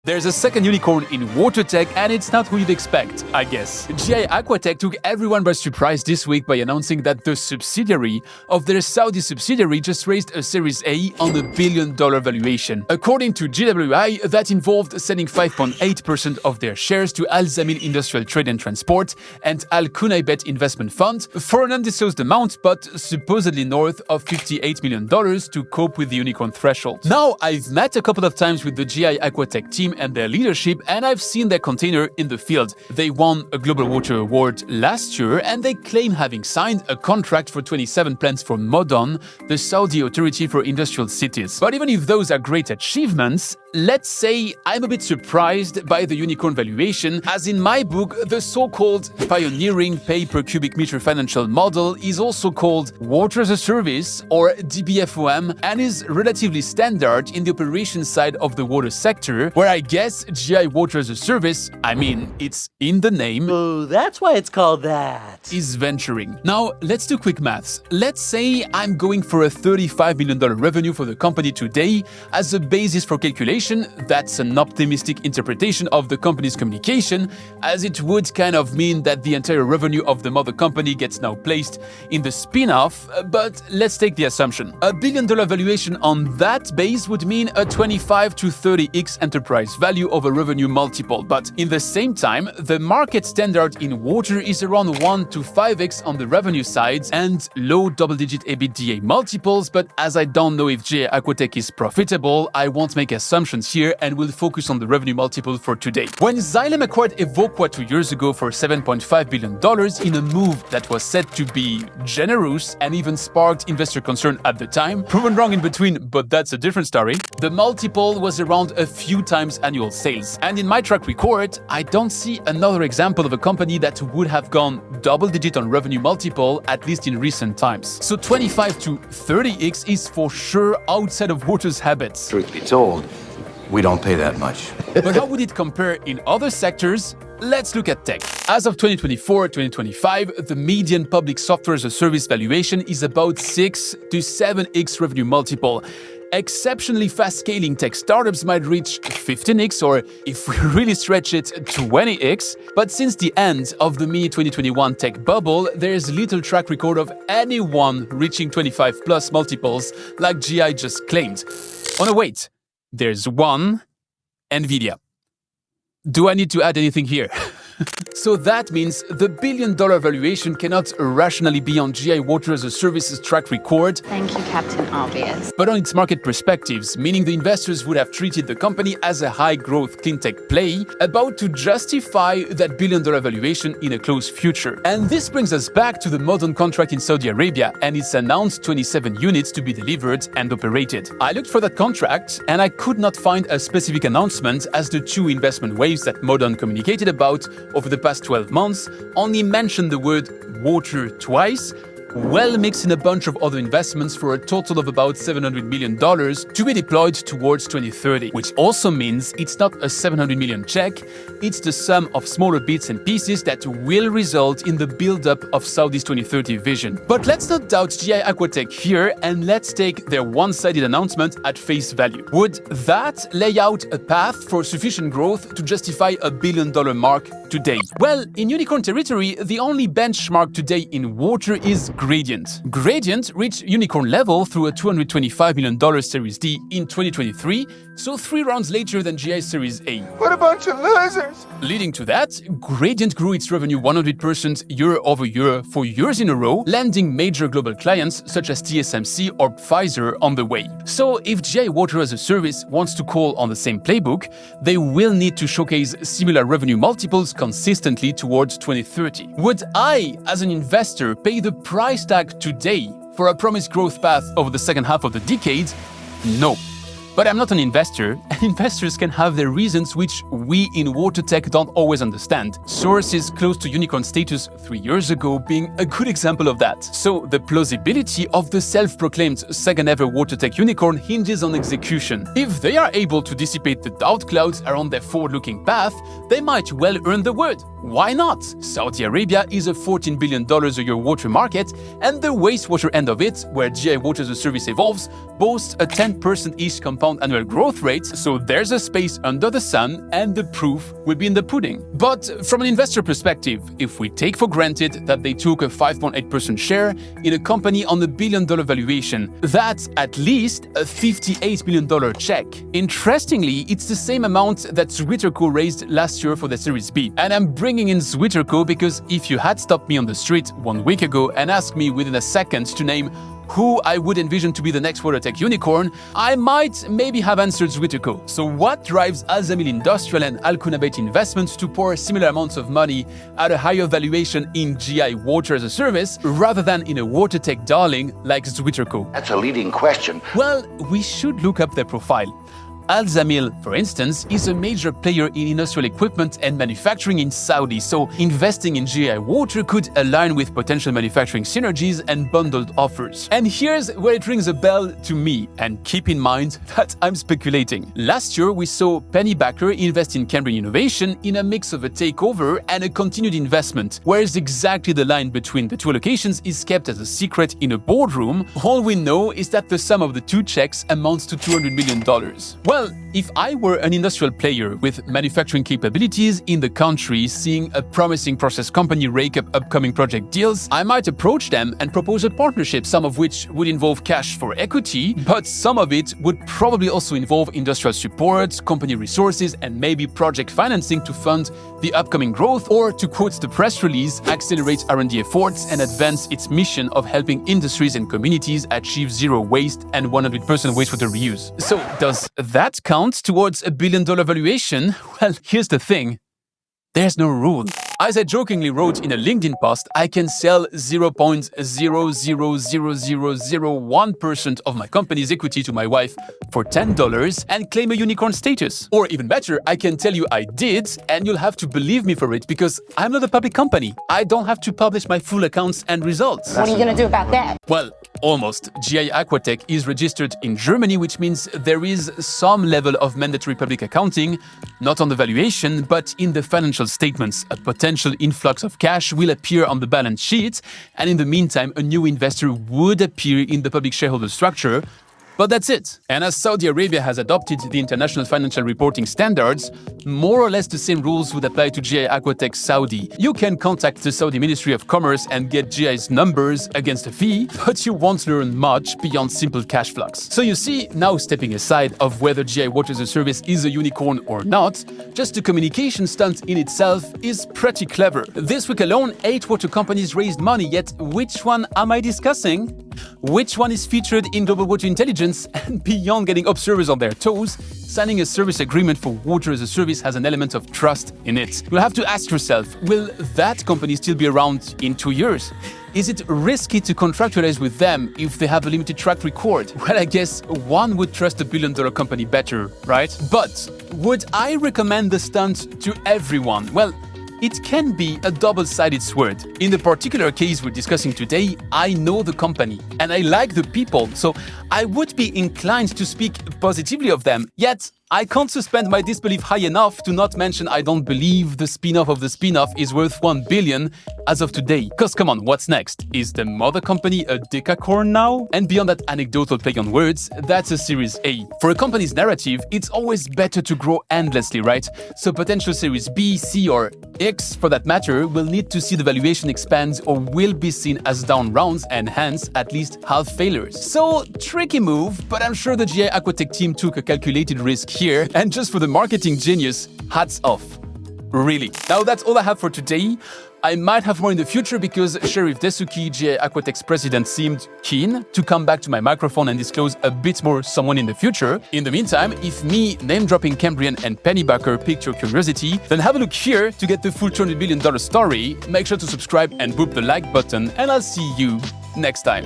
There's a second unicorn in water tech, and it's not who you'd expect, I guess. GI Aqua Tech took everyone by surprise this week by announcing that the subsidiary of their Saudi subsidiary just raised a Series A on a $1 billion valuation. According to GWI, that involved selling 5.8% of their shares to Al Zamil Industrial Trade and Transport and Al Kunaybet Investment Fund for an undisclosed amount, but supposedly north of $58 million to cope with the unicorn threshold. Now, I've met a couple of times with the GI Aqua Tech team and their leadership, and I've seen their container in the field. They won a Global Water Award last year, and they claim having signed a contract for 27 plants for Modon, the Saudi Authority for Industrial Cities. But even if those are great achievements, let's say I'm a bit surprised by the unicorn valuation, as in my book, the so-called pioneering pay-per-cubic-meter financial model is also called Water as a Service, or DBFOM, and is relatively standard in the operations side of the water sector, where I guess GI Water as a Service, I mean, it's in the name. Oh, that's why it's called that. Is venturing. Now, let's do quick maths. Let's say I'm going for a $35 million revenue for the company today as a basis for calculation. That's an optimistic interpretation of the company's communication, as it would kind of mean that the entire revenue of the mother company gets now placed in the spin-off, but let's take the assumption. A $1 billion valuation on that base would mean a 25 to 30x enterprise value of a revenue multiple, but in the same time, the market standard in water is around 1 to 5x on the revenue side and low double-digit EBITDA multiples, but as I don't know if GI Aqua Tech is profitable, I won't make assumptions here and will focus on the revenue multiple for today. When Xylem acquired Evoqua 2 years ago for $7.5 billion in a move that was said to be generous and even sparked investor concern at the time, proven wrong in between, but that's a different story, the multiple was around a few times annual sales. And in my track record, I don't see another example of a company that would have gone double-digit on revenue multiple, at least in recent times. So 25 to 30x is for sure outside of water's habits. Truth be told, we don't pay that much. But how would it compare in other sectors? Let's look at tech. As of 2024-2025, the median public software as a service valuation is about 6 to 7x revenue multiple. Exceptionally fast-scaling tech startups might reach 15x, or if we really stretch it, 20x. But since the end of the mid-2021 tech bubble, there's little track record of anyone reaching 25+ multiples like GI just claimed. Oh no, wait. There's one, NVIDIA. Do I need to add anything here? So that means the $1 billion valuation cannot rationally be on GI Water as a Service's track record. Thank you, Captain Obvious. But on its market perspectives, meaning the investors would have treated the company as a high-growth cleantech play, about to justify that $1 billion valuation in a close future. And this brings us back to the Modon contract in Saudi Arabia and its announced 27 units to be delivered and operated. I looked for that contract, and I could not find a specific announcement, as the 2 investment waves that Modon communicated about over the past 12 months only mentioned the word water twice, well mixed in a bunch of other investments for a total of about $700 million to be deployed towards 2030, which also means it's not a $700 million check, it's the sum of smaller bits and pieces that will result in the build-up of Saudi's 2030 vision. But let's not doubt GI Aqua Tech here, and let's take their one-sided announcement at face value. Would that lay out a path for sufficient growth to justify a $1 billion mark today? Well, in unicorn territory, the only benchmark today in water is Gradient. Gradient reached unicorn level through a $225 million Series D in 2023, so 3 rounds later than GI Series A. What a bunch of losers! Leading to that, Gradient grew its revenue 100% year over year for years in a row, landing major global clients such as TSMC or Pfizer on the way. So if GI Water as a Service wants to call on the same playbook, they will need to showcase similar revenue multiples consistently towards 2030. Would I, as an investor, pay the price tag today for a promised growth path over the second half of the decade? No. But I'm not an investor, and investors can have their reasons which we in water tech don't always understand. Sources close to unicorn status 3 years ago being a good example of that. So the plausibility of the self-proclaimed second-ever water tech unicorn hinges on execution. If they are able to dissipate the doubt clouds around their forward-looking path, they might well earn the word. Why not? Saudi Arabia is a $14 billion a year water market, and the wastewater end of it, where GI Water as a Service evolves, boasts a 10%-ish compound compound annual growth rates, so there's a space under the sun and the proof will be in the pudding. But from an investor perspective, if we take for granted that they took a 5.8% share in a company on a $1 billion valuation, that's at least a $58 million check. Interestingly, it's the same amount that Zwitterco raised last year for the Series B. And I'm bringing in Zwitterco because if you had stopped me on the street 1 week ago and asked me within a second to name who I would envision to be the next water tech unicorn, I might maybe have answered Zwitterco. So what drives Al Zamil Industrial and Alkunabate Investments to pour similar amounts of money at a higher valuation in GI Water as a Service rather than in a water tech darling like Zwitterco? That's a leading question. Well, we should look up their profile. Al Zamil, for instance, is a major player in industrial equipment and manufacturing in Saudi, so investing in GI Water could align with potential manufacturing synergies and bundled offers. And here's where it rings a bell to me, and keep in mind that I'm speculating. Last year, we saw Pennybacker invest in Cambrian Innovation in a mix of a takeover and a continued investment, whereas exactly the line between the two allocations is kept as a secret in a boardroom. All we know is that the sum of the two checks amounts to $200 million. Well, if I were an industrial player with manufacturing capabilities in the country seeing a promising process company rake up upcoming project deals, I might approach them and propose a partnership, some of which would involve cash for equity, but some of it would probably also involve industrial support, company resources, and maybe project financing to fund the upcoming growth, or to quote the press release, accelerate R&D efforts and advance its mission of helping industries and communities achieve zero waste and 100% wastewater reuse. So does that count towards a $1 billion valuation? Well, here's the thing. There's no rule. As I jokingly wrote in a LinkedIn post, I can sell 0.0000001% of my company's equity to my wife for $10 and claim a unicorn status. Or even better, I can tell you I did, and you'll have to believe me for it because I'm not a public company. I don't have to publish my full accounts and results. What are you going to do about that? Well, almost. GI Aqua Tech is registered in Germany, which means there is some level of mandatory public accounting, not on the valuation, but in the financial statements. A potential influx of cash will appear on the balance sheet, and in the meantime, a new investor would appear in the public shareholder structure. But that's it. And as Saudi Arabia has adopted the international financial reporting standards, more or less the same rules would apply to GI Aqua Tech Saudi. You can contact the Saudi Ministry of Commerce and get GI's numbers against a fee, but you won't learn much beyond simple cash flux. So you see, now stepping aside of whether GI Water as a Service is a unicorn or not, just the communication stunt in itself is pretty clever. This week alone, 8 water companies raised money, yet which one am I discussing? Which one is featured in Global Water Intelligence? And beyond getting observers on their toes, signing a service agreement for water as a service has an element of trust in it. You'll have to ask yourself, will that company still be around in 2 years? Is it risky to contractualize with them if they have a limited track record? Well, I guess one would trust a $1 billion company better, right? But would I recommend the stunt to everyone? Well, it can be a double-sided sword. In the particular case we're discussing today, I know the company and I like the people, so I would be inclined to speak positively of them. Yet, I can't suspend my disbelief high enough to not mention I don't believe the spin-off of the spin-off is worth $1 billion as of today. Cause come on, what's next? Is the mother company a decacorn now? And beyond that anecdotal play on words, that's a Series A. For a company's narrative, it's always better to grow endlessly, right? So potential Series B, C, or X, for that matter, will need to see the valuation expand or will be seen as down rounds and hence at least half failures. So, tricky move, but I'm sure the GI Aqua Tech team took a calculated risk here, and just for the marketing genius, hats off. Really. Now that's all I have for today. I might have more in the future because Sheriff Desuki, GI Aqua Tech's president, seemed keen to come back to my microphone and disclose a bit more someone in the future. In the meantime, if me name-dropping Cambrian and Pennybacker piqued your curiosity, then have a look here to get the full $200 million story. Make sure to subscribe and boop the like button, and I'll see you next time.